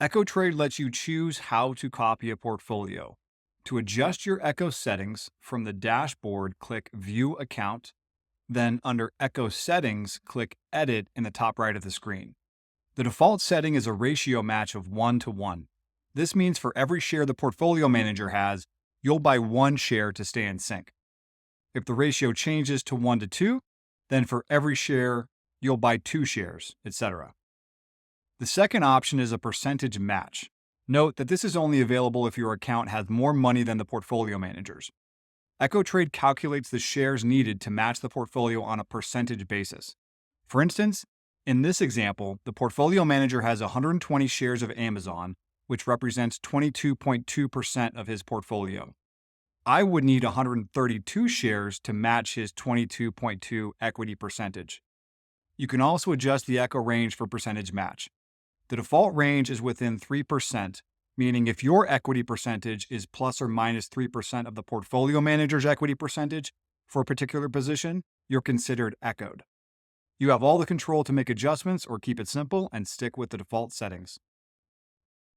EchoTrade lets you choose how to copy a portfolio. To adjust your Echo settings from the dashboard, click View Account. Then under Echo Settings, click Edit in the top right of the screen. The default setting is a ratio match of 1:1. This means for every share the portfolio manager has, you'll buy one share to stay in sync. If the ratio changes to 1:2, then for every share, you'll buy two shares, etc. The second option is a percentage match. Note that this is only available if your account has more money than the portfolio managers. EchoTrade calculates the shares needed to match the portfolio on a percentage basis. For instance, in this example, the portfolio manager has 120 shares of Amazon, which represents 22.2% of his portfolio. I would need 132 shares to match his 22.2 equity percentage. You can also adjust the Echo range for percentage match. The default range is within 3%, meaning if your equity percentage is plus or minus 3% of the portfolio manager's equity percentage for a particular position, you're considered echoed. You have all the control to make adjustments or keep it simple and stick with the default settings.